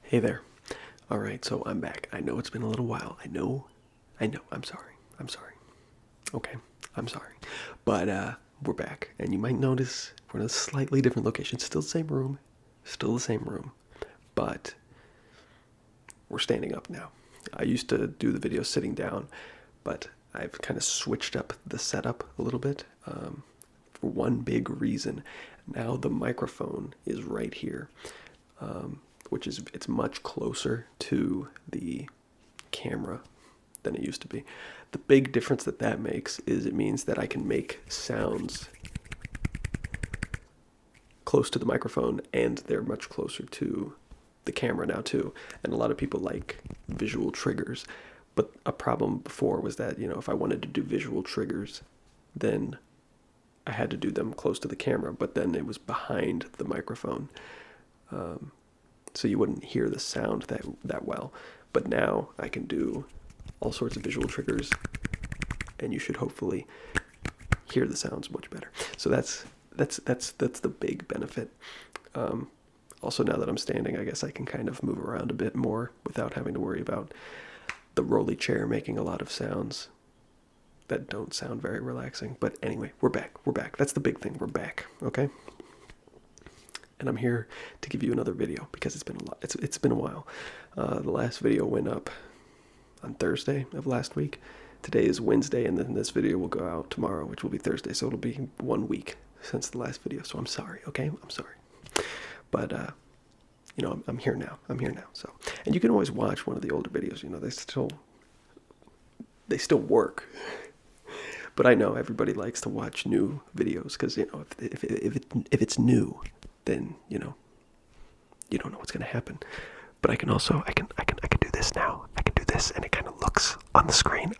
Hey there. All right, so I'm back. I know it's been a little while. I know. I'm sorry. I'm sorry. Okay, I'm sorry. But we're back, and you might notice we're in a slightly different location. Still the same room, but we're standing up now. I used to do the video sitting down, but I've kind of switched up the setup a little bit for one big reason. Now the microphone is right here, which is it's much closer to the camera than it used to be. The big difference that makes is it means that I can make sounds close to the microphone, and they're much closer to the camera now too. And a lot of people like visual triggers, but a problem before was that, if I wanted to do visual triggers, then I had to do them close to the camera, but then it was behind the microphone, so you wouldn't hear the sound that well. But now I can do all sorts of visual triggers, and you should hopefully hear the sounds much better. So that's the big benefit. Also, now that I'm standing, I guess I can kind of move around a bit more without having to worry about the rolly chair making a lot of sounds that don't sound very relaxing. But anyway, we're back. That's the big thing. We're back. Okay. And I'm here to give you another video because it's been a lot. It's been a while. The last video went up on Thursday of last week. Today is Wednesday, and then this video will go out tomorrow, which will be Thursday. So it'll be 1 week since the last video. So I'm sorry. Okay, I'm sorry. But I'm here now. So, and you can always watch one of the older videos. They still work. But I know everybody likes to watch new videos because if it's new, then you don't know what's gonna happen. But I can do this now. I can do this, and it kind of looks on the screen.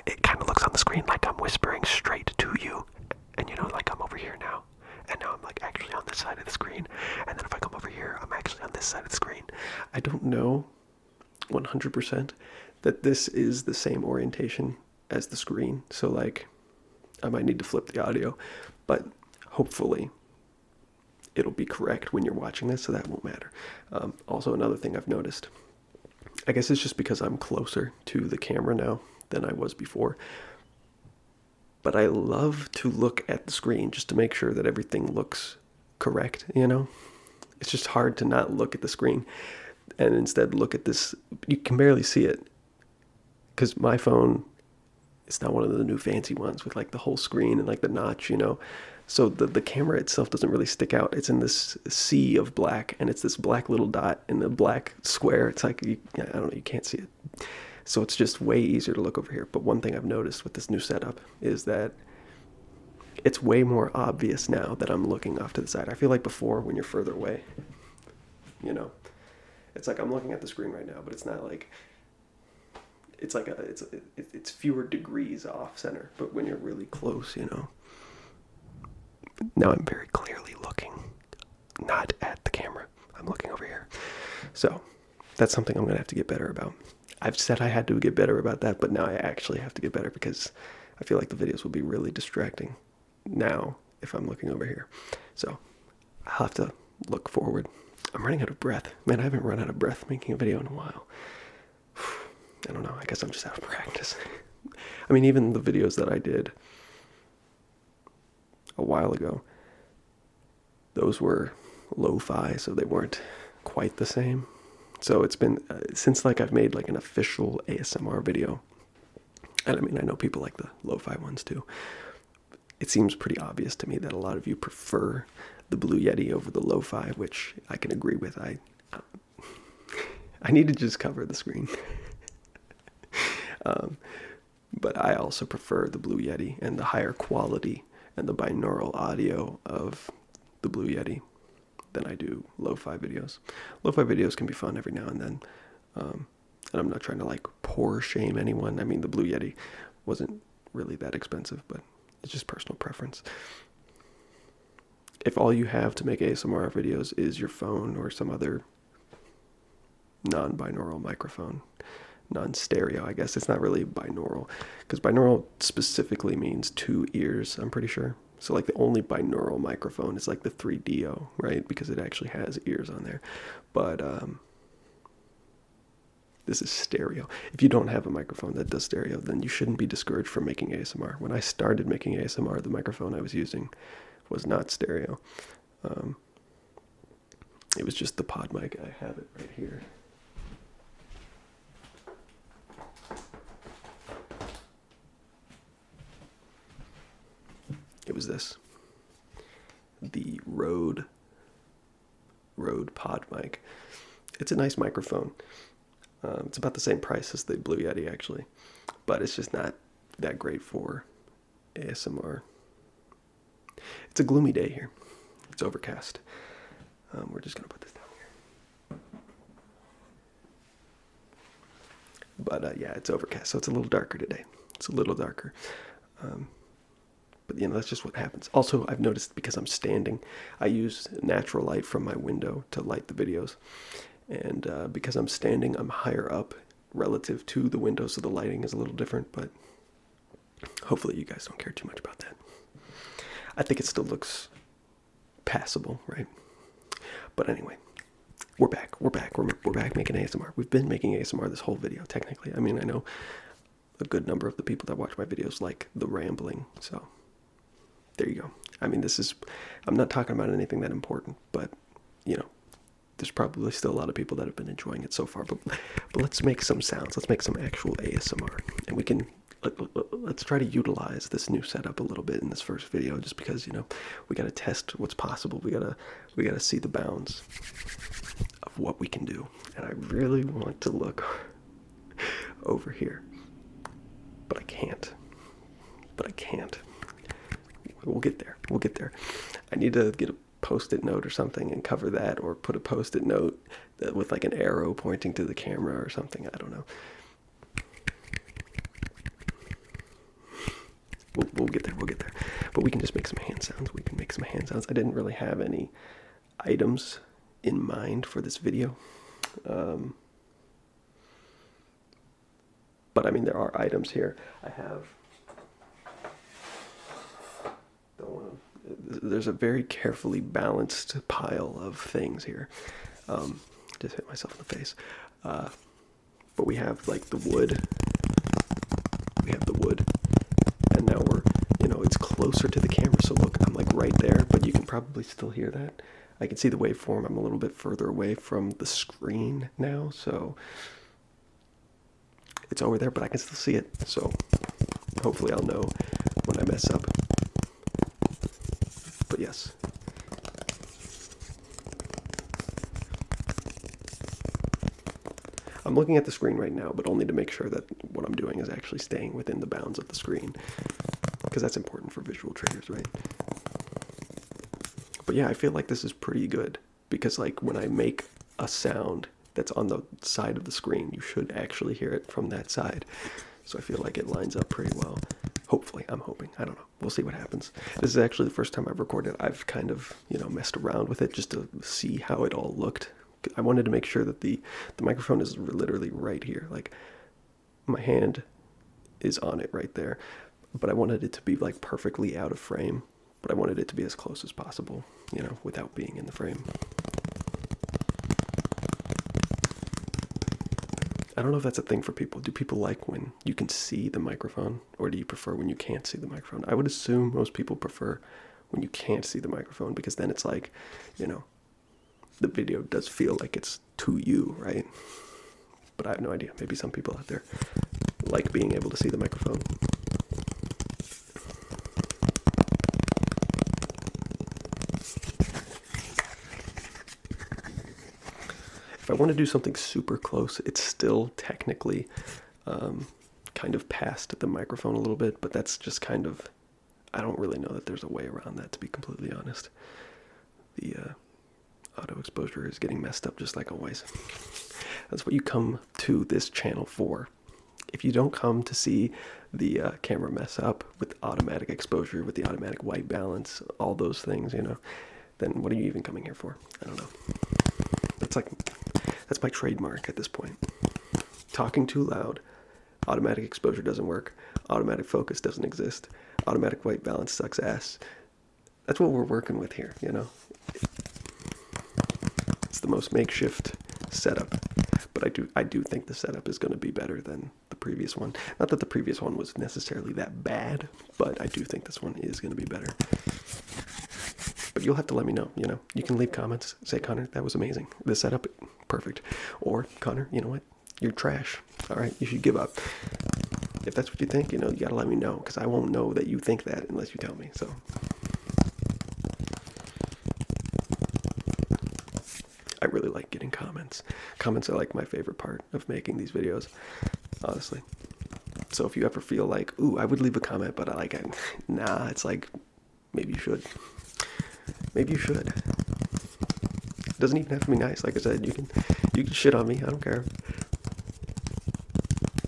It kind of looks on the screen like I'm whispering straight to you, and like I'm over here now, and now I'm like actually on this side of the screen, and then if I come over here, I'm actually on this side of the screen. I don't know 100% that this is the same orientation as the screen, so like I might need to flip the audio, but hopefully it'll be correct when you're watching this, so that won't matter. Also, another thing I've noticed, I guess it's just because I'm closer to the camera now than I was before, but I love to look at the screen just to make sure that everything looks correct. It's just hard to not look at the screen and instead look at this. You can barely see it because my phone is not one of the new fancy ones with like the whole screen and like the notch, so the camera itself doesn't really stick out. It's in this sea of black, and it's this black little dot in the black square. It's like, I don't know, you can't see it. So it's just way easier to look over here. But one thing I've noticed with this new setup is that it's way more obvious now that I'm looking off to the side. I feel like before, when you're further away, it's like I'm looking at the screen right now, but it's not like, it's like it's fewer degrees off center. But when you're really close, now I'm very clearly looking not at the camera. I'm looking over here. So that's something I'm going to have to get better about. I've said I had to get better about that, but now I actually have to get better because I feel like the videos will be really distracting now if I'm looking over here. So I'll have to look forward. I'm running out of breath. Man, I haven't run out of breath making a video in a while. I don't know. I guess I'm just out of practice. I mean, even the videos that I did a while ago, those were lo-fi, so they weren't quite the same. So it's been since like I've made like an official ASMR video, and I mean I know people like the lo-fi ones too. It seems pretty obvious to me that a lot of you prefer the Blue Yeti over the lo-fi, which I can agree with. I need to just cover the screen. But I also prefer the Blue Yeti and the higher quality and the binaural audio of the Blue Yeti than I do lo-fi videos. Lo-fi videos can be fun every now and then, and I'm not trying to like poor shame anyone. I mean, the Blue Yeti wasn't really that expensive, but it's just personal preference. If all you have to make ASMR videos is your phone or some other non-binaural microphone, non-stereo, I guess it's not really binaural, because binaural specifically means 2 ears, I'm pretty sure. So like the only binaural microphone is like the 3DO, right? Because it actually has ears on there. But this is stereo. If you don't have a microphone that does stereo, then you shouldn't be discouraged from making ASMR. When I started making ASMR, the microphone I was using was not stereo. It was just the pod mic. I have it right here. It was this. The Rode pod mic. It's a nice microphone. It's about the same price as the Blue Yeti, actually, but it's just not that great for ASMR. It's a gloomy day here. It's overcast. We're just gonna put this down here. But yeah, it's overcast, so it's a little darker today. It's a little darker. But that's just what happens. Also, I've noticed because I'm standing, I use natural light from my window to light the videos. And because I'm standing, I'm higher up relative to the window, so the lighting is a little different, but hopefully you guys don't care too much about that. I think it still looks passable, right? But anyway, we're back. We're back making ASMR. We've been making ASMR this whole video, technically. I mean, I know a good number of the people that watch my videos like the rambling, so there you go. I mean, I'm not talking about anything that important, but, there's probably still a lot of people that have been enjoying it so far. But let's make some sounds. Let's make some actual ASMR. And let's try to utilize this new setup a little bit in this first video, just because, we got to test what's possible. We got to see the bounds of what we can do. And I really want to look over here. But I can't. We'll get there. I need to get a Post-it note or something and cover that, or put a Post-it note with like an arrow pointing to the camera or something. I don't know. We'll get there. But we can just make some hand sounds. I didn't really have any items in mind for this video. But I mean, there are items here. I have... There's a very carefully balanced pile of things here. Just hit myself in the face. But we have like the wood. And now we're, it's closer to the camera. So look, I'm like right there, but you can probably still hear that. I can see the waveform. I'm a little bit further away from the screen now, so it's over there, but I can still see it. So hopefully I'll know when I mess up. But yes. I'm looking at the screen right now, but only to make sure that what I'm doing is actually staying within the bounds of the screen, because that's important for visual triggers, right? But yeah, I feel like this is pretty good, because like when I make a sound that's on the side of the screen, you should actually hear it from that side. So I feel like it lines up pretty well. Hopefully, I'm hoping. I don't know. We'll see what happens. This is actually the first time I've recorded. I've kind of, messed around with it just to see how it all looked. I wanted to make sure that the microphone is literally right here. Like, my hand is on it right there. But I wanted it to be, like, perfectly out of frame. But I wanted it to be as close as possible, without being in the frame. I don't know if that's a thing for people. Do people like when you can see the microphone, or do you prefer when you can't see the microphone? I would assume most people prefer when you can't see the microphone, because then it's like, the video does feel like it's to you, right? But I have no idea. Maybe some people out there like being able to see the microphone. If I want to do something super close, it's still technically kind of past the microphone a little bit, but that's just kind of, I don't really know that there's a way around that, to be completely honest. The auto exposure is getting messed up just like always. That's what you come to this channel for. If you don't come to see the camera mess up with automatic exposure, with the automatic white balance, all those things, then what are you even coming here for? I don't know. That's my trademark at this point. Talking too loud. Automatic exposure doesn't work. Automatic focus doesn't exist. Automatic white balance sucks ass. That's what we're working with here, you know. It's the most makeshift setup, but I do think the setup is going to be better than the previous one. Not that the previous one was necessarily that bad, but I do think this one is going to be better. But you'll have to let me know, you know. You can leave comments, say, Connor, that was amazing. The setup, perfect. Or, Connor, you know what? You're trash. All right, you should give up. If that's what you think, you know, you got to let me know, because I won't know that you think that unless you tell me, so. I really like getting comments. Comments are like my favorite part of making these videos, honestly. So if you ever feel like, ooh, I would leave a comment, but nah, it's like, maybe you should. Maybe you should. It doesn't even have to be nice. Like I said, you can shit on me. I don't care.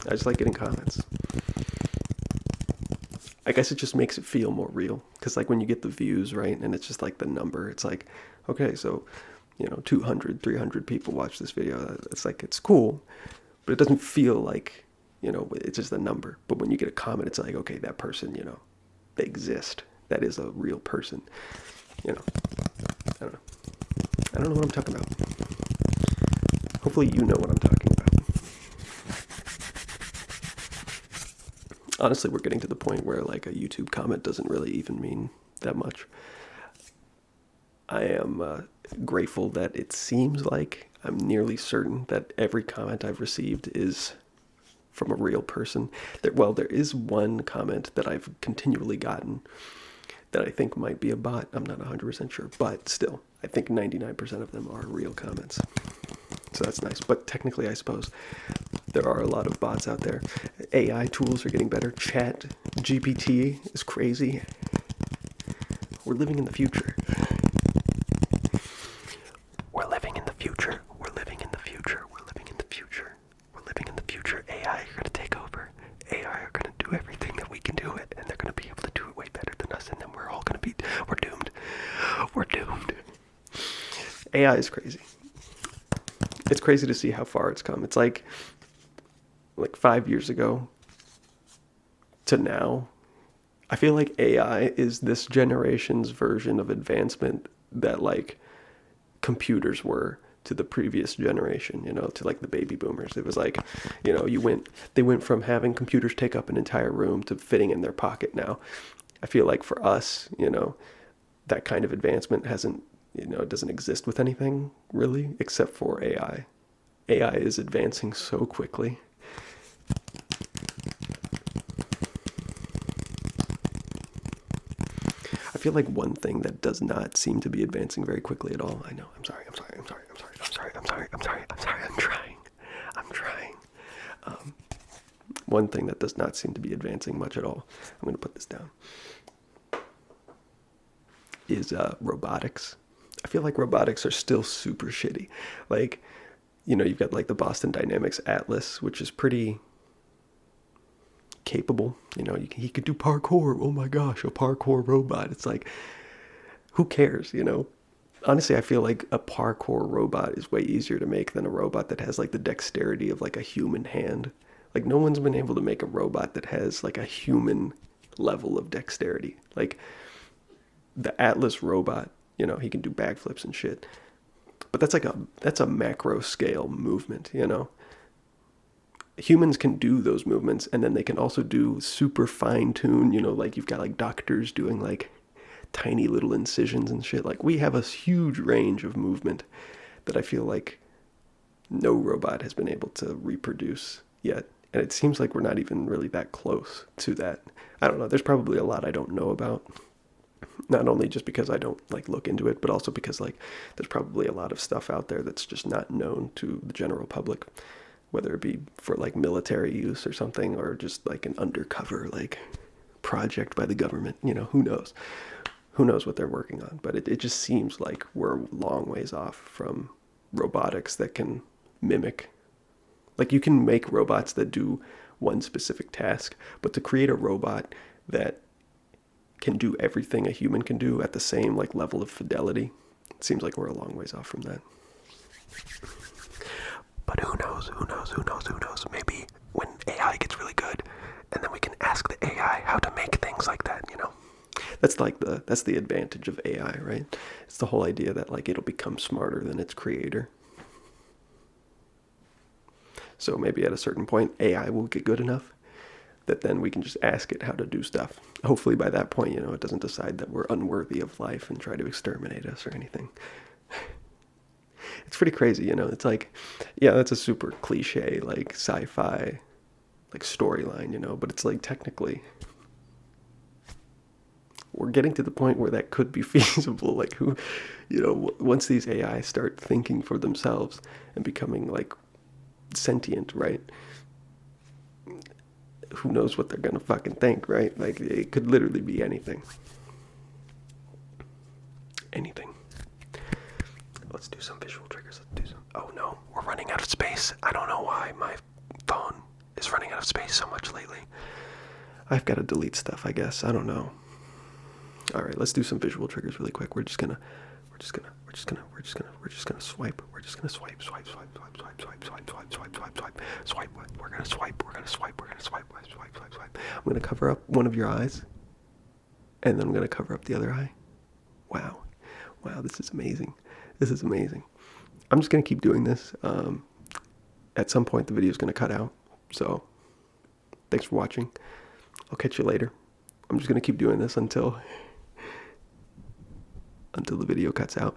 I just like getting comments. I guess it just makes it feel more real. Because like when you get the views, right, and it's just like the number, it's like, okay, so, you know, 200, 300 people watch this video. It's like, it's cool, but it doesn't feel like, you know, it's just a number. But when you get a comment, it's like, okay, that person, you know, they exist. That is a real person. You know, I don't know. I don't know what I'm talking about. Hopefully you know what I'm talking about. Honestly, we're getting to the point where like a YouTube comment doesn't really even mean that much. I am grateful that it seems like I'm nearly certain that every comment I've received is from a real person. There is one comment that I've continually gotten that I think might be a bot. I'm not 100% sure, but still, I think 99% of them are real comments. So that's nice. But technically, I suppose there are a lot of bots out there. AI tools are getting better. Chat GPT is crazy. We're living in the future. We're living in the future. We're living in the future. We're living in the future. We're living in the future. AI are going to take over. AI are going to do everything that we can do it, and they're going to be able to do it way better than us, and then we're all going to be, we're doomed. We're doomed. AI is crazy. It's crazy to see how far it's come. It's like 5 years ago to now. I feel like AI is this generation's version of advancement that like computers were to the previous generation, you know, to like the baby boomers. It was like, you know, they went from having computers take up an entire room to fitting in their pocket now. I feel like for us, you know, that kind of advancement hasn't, you know, it doesn't exist with anything really, except for AI. AI is advancing so quickly. I feel like one thing that does not seem to be advancing very quickly at all. I know. I'm sorry. I'm trying. One thing that does not seem to be advancing much at all. I'm going to put this down. Is robotics. I feel like robotics are still super shitty. Like, you know, you've got like the Boston Dynamics Atlas, which is pretty capable. You know, he could do parkour. Oh my gosh, a parkour robot. It's like, who cares, you know? Honestly, I feel like a parkour robot is way easier to make than a robot that has like the dexterity of like a human hand. Like no one's been able to make a robot that has like a human level of dexterity. Like the Atlas robot, you know, he can do backflips and shit. But that's a macro scale movement, you know? Humans can do those movements, and then they can also do super fine tune, you know, like you've got like doctors doing like tiny little incisions and shit. Like we have a huge range of movement that I feel like no robot has been able to reproduce yet. And it seems like we're not even really that close to that. I don't know. There's probably a lot I don't know about. Not only just because I don't like look into it, but also because like there's probably a lot of stuff out there that's just not known to the general public, whether it be for like military use or something, or just like an undercover like project by the government. You know, who knows? Who knows what they're working on? But it just seems like we're a long ways off from robotics that can mimic. Like you can make robots that do one specific task, but to create a robot that can do everything a human can do at the same like level of fidelity, it seems like we're a long ways off from that. But who knows? Maybe when AI gets really good, and then we can ask the AI how to make things like that, you know? That's that's like that's the advantage of AI, right? It's the whole idea that like it'll become smarter than its creator. So maybe at a certain point, AI will get good enough that then we can just ask it how to do stuff. Hopefully by that point, it doesn't decide that we're unworthy of life and try to exterminate us or anything. It's pretty crazy, It's like, yeah, that's a super cliche, like sci-fi, like storyline, but it's like technically we're getting to the point where that could be feasible. Like once these AI start thinking for themselves and becoming like sentient, right? Who knows what they're gonna fucking think, right? Like it could literally be anything. Anything. Let's do some visual triggers. Oh no, we're running out of space. I don't know why my phone is running out of space so much lately. I've got to delete stuff, I guess. I don't know. All right, let's do some visual triggers really quick. We're just gonna swipe. We're just gonna swipe. We're gonna swipe. I'm gonna cover up one of your eyes, and then I'm gonna cover up the other eye. Wow, this is amazing. I'm just gonna keep doing this. At some point, the video is gonna cut out. So, thanks for watching. I'll catch you later. I'm just gonna keep doing this until the video cuts out,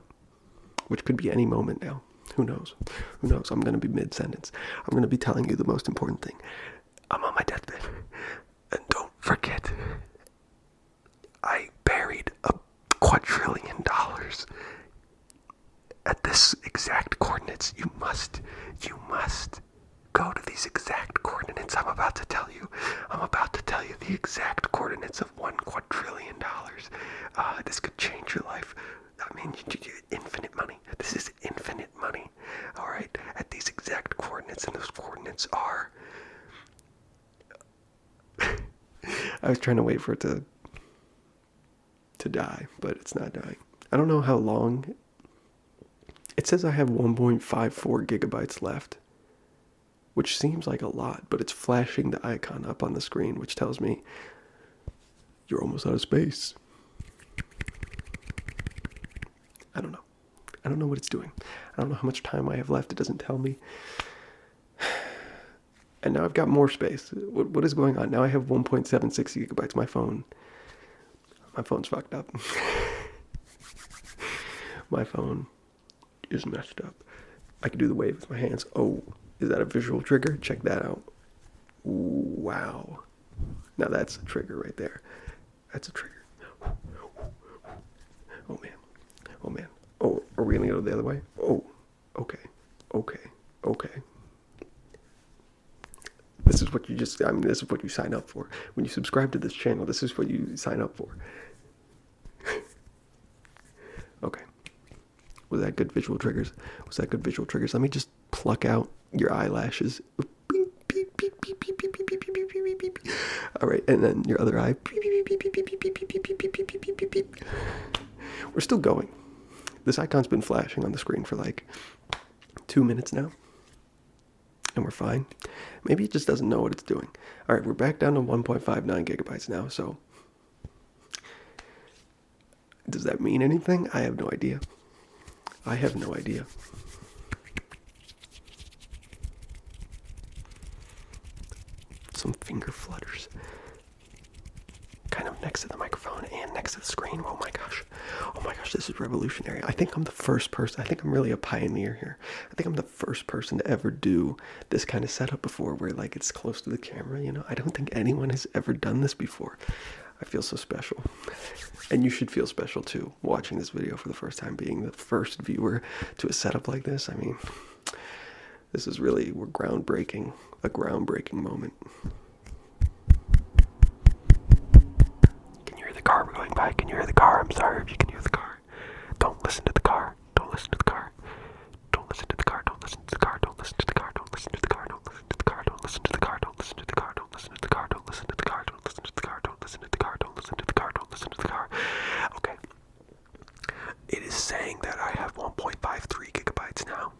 which could be any moment now. Who knows? I'm going to be mid-sentence. I'm going to be telling you the most important thing. I'm on my deathbed. And don't forget, I buried $2 quadrillion at this exact coordinates. You must go to these exact coordinates I'm about to tell you. I'm about to tell you the exact coordinates of $1 quadrillion. This could change your life. I mean, infinite money. This is infinite money. All right, at these exact coordinates, and those coordinates are. I was trying to wait for it to die, but it's not dying. I don't know how long. It says I have 1.54 gigabytes left, which seems like a lot, but it's flashing the icon up on the screen, which tells me you're almost out of space. I don't know what it's doing. I don't know how much time I have left. It doesn't tell me. And now I've got more space. What is going on? Now I have 1.76 gigabytes. My phone's fucked up. My phone is messed up. I can do the wave with my hands. Oh, is that a visual trigger? Check that out. Ooh, wow. Now that's a trigger right there. That's a trigger. Oh man. Oh, are we gonna go the other way? Oh, okay. This is what this is what you sign up for. When you subscribe to this channel, this is what you sign up for. Okay. Was that good visual triggers? Let me just pluck out your eyelashes. All right, and then your other eye. We're still going. This icon's been flashing on the screen for like 2 minutes now. And we're fine. Maybe it just doesn't know what it's doing. All right, we're back down to 1.59 gigabytes now, so does that mean anything? I have no idea. Some finger flutters. Kind of next to the microphone and next to the screen. Oh my gosh, this is revolutionary. I think I'm the first person. I think I'm really a pioneer here. I think I'm the first person to ever do this kind of setup before, where like it's close to the camera. I don't think anyone has ever done this before. I feel so special. And you should feel special too, watching this video for the first time, being the first viewer to a setup like this. I mean, this is really, a groundbreaking moment. Can you hear the car going by? Can you hear the car? I'm sorry if you can hear the car. Don't listen to the car. Don't listen to the car. Don't listen to the car. Don't listen to the car. Don't listen to the car. Don't listen to the car. Don't listen to the car. Don't listen to the car. Don't listen to the car. Don't listen to the car. Don't listen to the car. Don't listen to the car. Don't listen to the car. Don't listen to the car. Don't listen to the car. Okay. It is saying that I have 1.53 gigabytes now.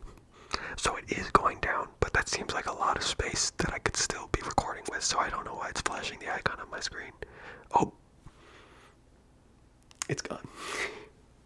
So it is going down, but that seems like a lot of space that I could still be recording with, so I don't know why it's flashing the icon on my screen. Oh. It's gone.